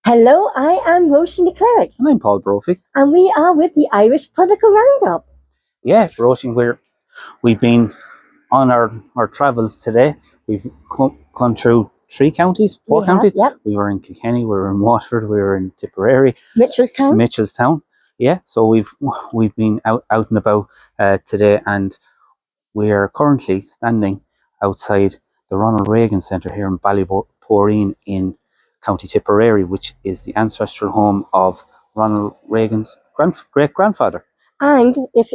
Hello, I am Roisin the Cleric, And I'm Paul Brophy. and we are with the Irish Political Roundup. Yeah, Roisin, we've been on our travels today. We've gone through four counties. Yep. We were in Kilkenny, we were in Waterford, we were in Tipperary, Mitchelstown. Yeah, so we've been out and about today, and we are currently standing outside the Ronald Reagan Centre here in Ballyporeen in County Tipperary, which is the ancestral home of Ronald Reagan's great-grandfather. And if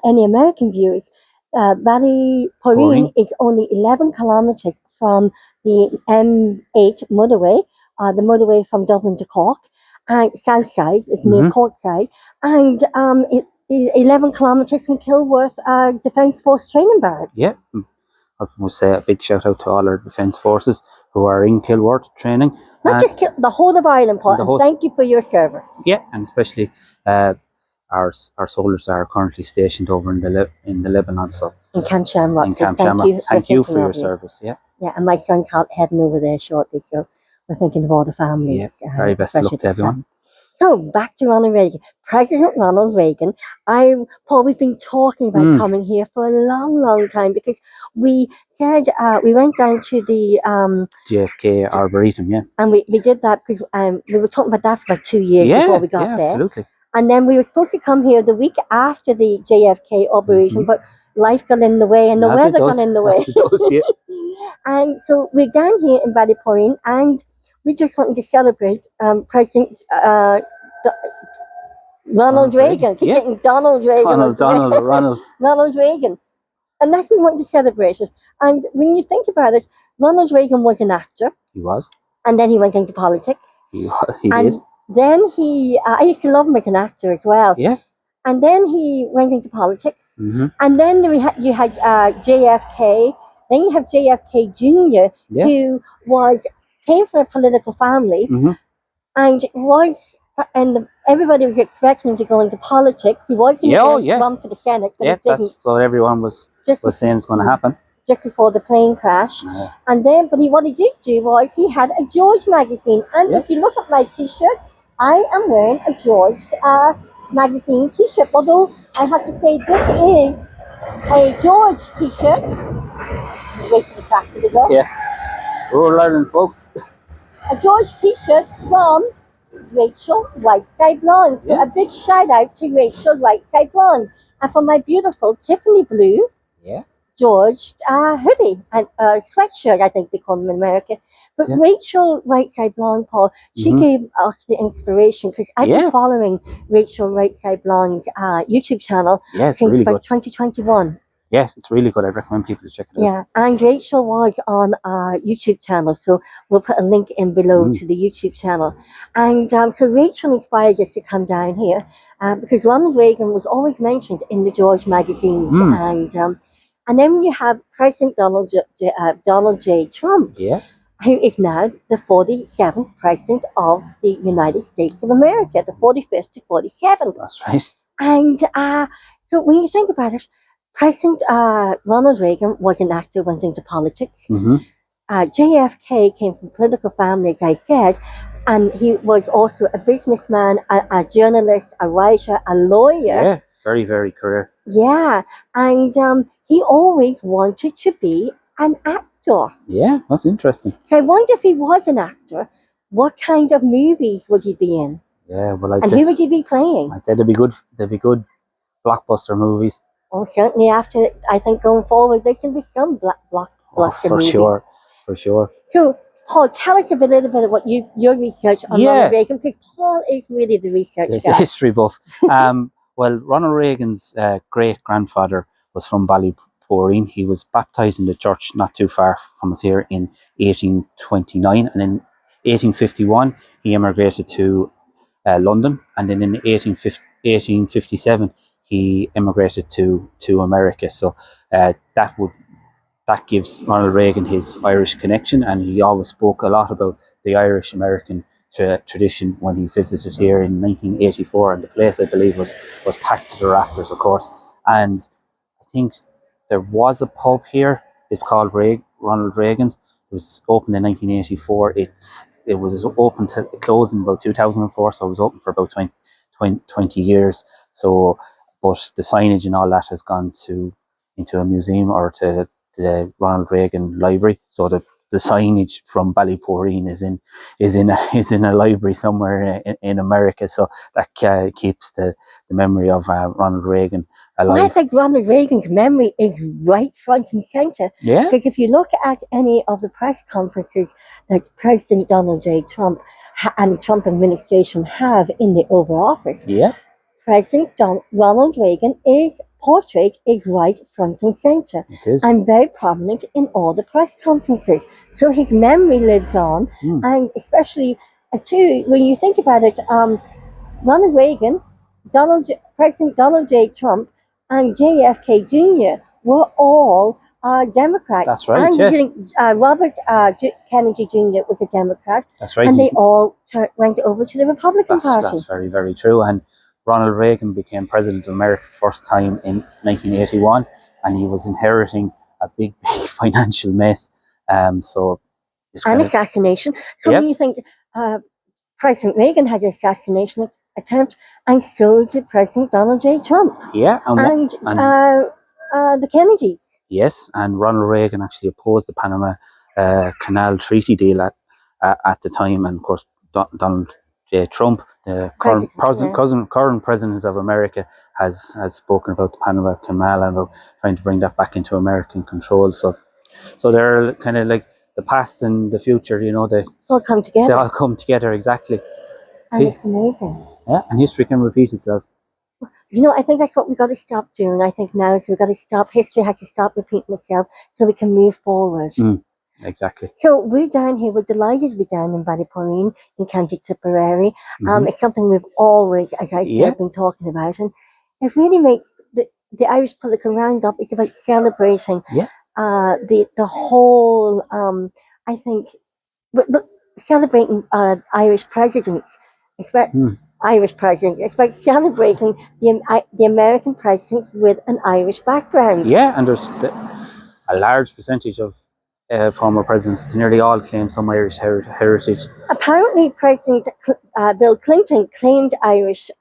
any American viewers, Ballyporeen is only 11 kilometres from the M8 motorway, the motorway from Dublin to Cork, and south side is near Portside, and it is 11 kilometres from Kilworth Defence Force Training Barracks. Yeah, I must say a big shout out to all our Defence Forces who are in Kilworth training. Not just the whole of Ireland, Paul, and thank you for your service. Yeah, and especially our soldiers are currently stationed over in the Lebanon, so in Camp Shamrock. Thank you for your service. Yeah, and my son's heading over there shortly, so we're thinking of all the families. Yeah, very best of luck to everyone. So back to Ronald Reagan, President Ronald Reagan. Paul, we've been talking about coming here for a long time because we said we went down to the JFK Arboretum, yeah, and we did that because we were talking about that for about 2 years before we got there. Absolutely. And then we were supposed to come here the week after the JFK Arboretum, but life got in the way and the weather got in the way. And so we're down here in Ballyporeen, and we just wanted to celebrate President Ronald Reagan. Keep getting Donald Reagan. Ronald Reagan. And that's what we wanted to celebrate it. And when you think about it, Ronald Reagan was an actor. He was. And then he went into politics. He did. Then I used to love him as an actor as well. Yeah. And then he went into politics. And then you had JFK. Then you have JFK Jr., who came from a political family, and everybody was expecting him to go into politics. He was going to run for the Senate, but that's what everyone was saying was going to happen. Just before the plane crash. Yeah. And then, what he did do was he had a George magazine. And if you look at my T-shirt, I am wearing a George magazine T-shirt. Although I have to say this is a George T-shirt. Wait for the tractor to go. Yeah. Rural Ireland, folks. A George T-shirt from Rachel Whiteside Blonde. So a big shout out to Rachel Whiteside Blonde. And for my beautiful Tiffany blue George hoodie and sweatshirt, I think they call them in America. But Rachel Whiteside Blonde, Paul, she gave us the inspiration because I've been following Rachel Whiteside Blonde's YouTube channel since really about 2021. Yes, it's really good. I recommend people to check it out. Yeah, and Rachel was on our YouTube channel, so we'll put a link in below to the YouTube channel. And so Rachel inspired us to come down here because Ronald Reagan was always mentioned in the George magazines. And then you have President Donald J. Trump, who is now the 47th President of the United States of America, the 45th to 47th. That's right. And so when you think about it, President Ronald Reagan was an actor, went into politics. JFK came from a political family, as I said, and he was also a businessman, a journalist, a writer, a lawyer. Yeah, very, very career. Yeah, and he always wanted to be an actor. Yeah, that's interesting. So I wonder if he was an actor, what kind of movies would he be in? Yeah, well, who would he be playing? I'd say there'd be good blockbuster movies. Oh, certainly after, I think going forward, there's going to be some blockbuster movies. For sure. So, Paul, tell us a little bit about your research on Ronald Reagan, because Paul is really the research guy. The history buff. Well, Ronald Reagan's great-grandfather was from Ballyporeen. He was baptised in the church not too far from us here in 1829, and in 1851 he emigrated to London, and then in 1857 he emigrated to America. So that gives Ronald Reagan his Irish connection, and he always spoke a lot about the Irish-American tradition when he visited here in 1984, and the place, I believe, was packed to the rafters, of course. And I think there was a pub here. It's called Ronald Reagan's. It was opened in 1984. It's it was open to close in about 2004, so it was open for about 20 years. So, but the signage and all that has gone into a museum or to the Ronald Reagan Library. So the signage from Ballyporeen is in a library somewhere in America. So that keeps the memory of Ronald Reagan alive. Well, I think Ronald Reagan's memory is right front and centre. Yeah. Because if you look at any of the press conferences that President Donald J. Trump and the Trump administration have in the Oval Office, Yeah. President Ronald Reagan's portrait is right front and centre. It is. And very prominent in all the press conferences. So his memory lives on, and especially too, when you think about it, Ronald Reagan, President Donald J. Trump, and JFK Jr. were all Democrats. That's right. And Robert Kennedy Jr. was a Democrat. That's right. And they all went over to the Republican Party. That's very, very true. And Ronald Reagan became President of America first time in 1981, and he was inheriting a big financial mess. So and assassination. So when you think President Reagan had an assassination attempt, and so did President Donald J. Trump. Yeah, and the Kennedys. Yes, and Ronald Reagan actually opposed the Panama Canal Treaty deal at the time, and of course Donald J. Trump, the current president of America, has spoken about the Panama Canal and about trying to bring that back into American control. So they're kind of like the past and the future, you know, they all come together. They all come together, exactly. And it's amazing. Yeah, and history can repeat itself. You know, I think that's what we've got to stop doing. I think now is we've got to stop. History has to stop repeating itself so we can move forward. Exactly. So we're down here. We're delighted to be down in Ballyporeen in County Tipperary. It's something we've always, as I said, been talking about, and it really makes the Irish Political Roundup. It's about celebrating the whole. I think, celebrating Irish presidents. It's about Irish presidents. It's about celebrating the American presidents with an Irish background. Yeah, and there's a large percentage of former presidents, nearly all claim some Irish heritage. Apparently, President Bill Clinton claimed Irish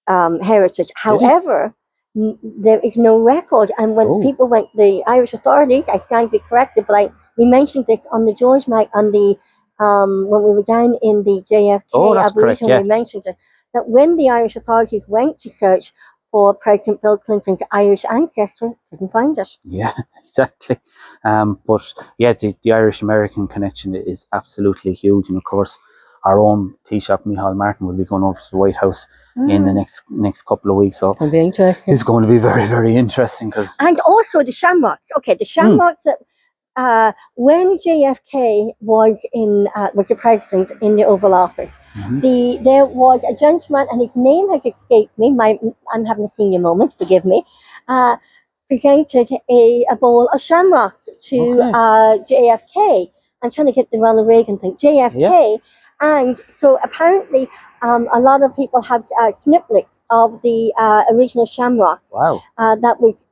heritage. However, there is no record. And when people went, the Irish authorities, I stand to be corrected, but we mentioned this on the George Mac on the when we were down in the JFK abolition, we mentioned it, that when the Irish authorities went to search for President Bill Clinton's Irish ancestry, couldn't find it. Yeah, exactly. But yeah, the Irish-American connection is absolutely huge, and of course, our own Taoiseach Micheál Martin will be going over to the White House in the next couple of weeks. So it'll be interesting. It's going to be very, very interesting and also the Shamrocks. Okay, the Shamrocks that. When JFK was the president in the Oval Office, there was a gentleman, and his name has escaped me. I'm having a senior moment. Forgive me. Presented a bowl of shamrocks to JFK. I'm trying to get the Ronald Reagan thing. JFK, and so apparently a lot of people have snippets of the original shamrocks. Wow. That was.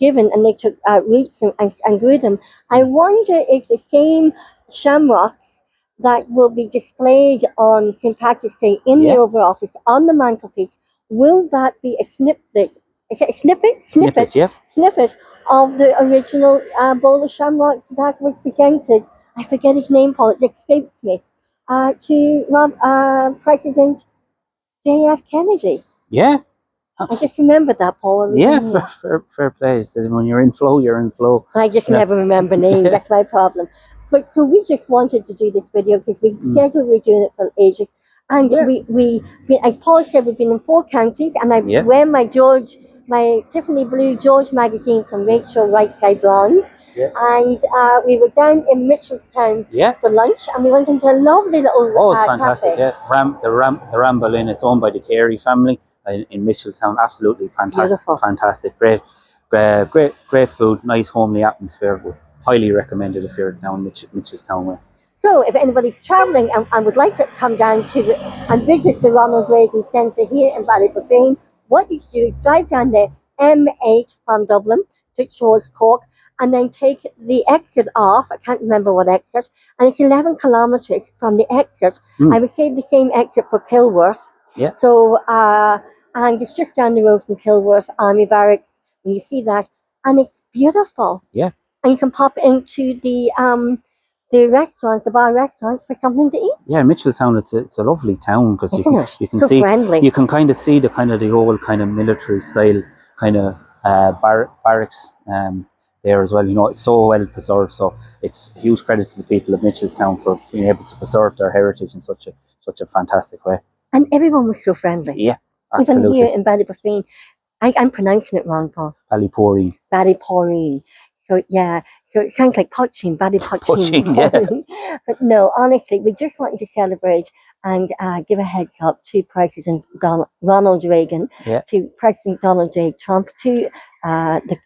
Given, and they took roots and grew them. I wonder if the same shamrocks that will be displayed on St. Patrick's Day in the Oval Office on the mantelpiece, will that be a snippet? Is it a snippet? Snippet of the original bowl of shamrocks that was presented. I forget his name, Paul. It escapes me. To President J.F. Kennedy. Yeah. I just remembered that, Paul. Fair play. When you're in flow, you're in flow. I just never remember names. That's my problem. But so we just wanted to do this video because we said we were doing it for ages. And we as Paul said, we've been in 4 counties, and I wear my Tiffany blue George magazine from Rachel Whiteside Blonde. Yeah. And we were down in Mitchelstown for lunch, and we went into a lovely little it's fantastic. cafe. The Ramble Inn is owned by the Carey family in Mitchelstown. Absolutely fantastic. Beautiful. Fantastic. Great food, nice homely atmosphere. Would highly recommend it if you're down Mitchelstown way. So if anybody's travelling and would like to come down to and visit the Ronald Reagan Centre here in Ballyporeen, what you do is drive down there, M8 from Dublin towards Cork, and then take the exit off. I can't remember what exit, and it's 11 kilometres from the exit. I would say the same exit for Kilworth. Yeah. So, and it's just down the road from Kilworth Army Barracks, and you see that, and it's beautiful. Yeah. And you can pop into the restaurant, the bar restaurant, for something to eat. Yeah, Mitchelstown, it's a lovely town because you can so see friendly. You can kind of see the old kind of military style kind of barracks there as well. You know, it's so well preserved. So it's huge credit to the people of Mitchelstown for being able to preserve their heritage in such a fantastic way. And everyone was so friendly. Yeah, absolutely. Even here in Ballyporeen, I'm pronouncing it wrong, Paul. Ballyporeen. Ballyporeen. So yeah, so it sounds like poaching, Poaching, yeah. But no, honestly, we just wanted to celebrate and give a heads up to President Ronald Reagan, to President Donald J. Trump, to the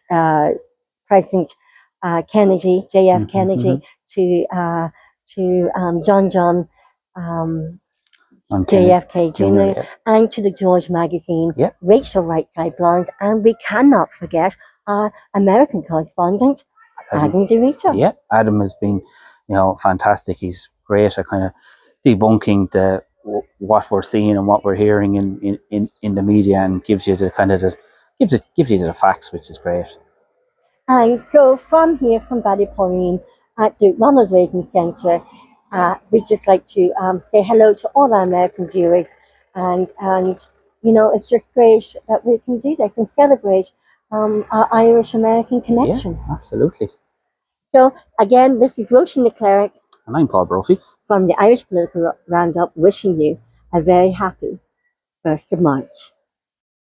President Kennedy, JF Kennedy, to John JFK Jr. And to the George magazine, Rachel Rightside Blonde, and we cannot forget our American correspondent, Adam DeRita. Yeah, Adam has been, fantastic. He's great at kind of debunking what we're seeing and what we're hearing in the media, and gives you gives you the facts, which is great. And so from here, from Ballyporeen at the Ronald Reagan Centre, we'd just like to say hello to all our American viewers, and it's just great that we can do this and celebrate our Irish-American connection. Yeah, absolutely. So again, this is Roisin the Cleric, and I'm Paul Brophy from the Irish Political Roundup, wishing you a very happy 1st of March.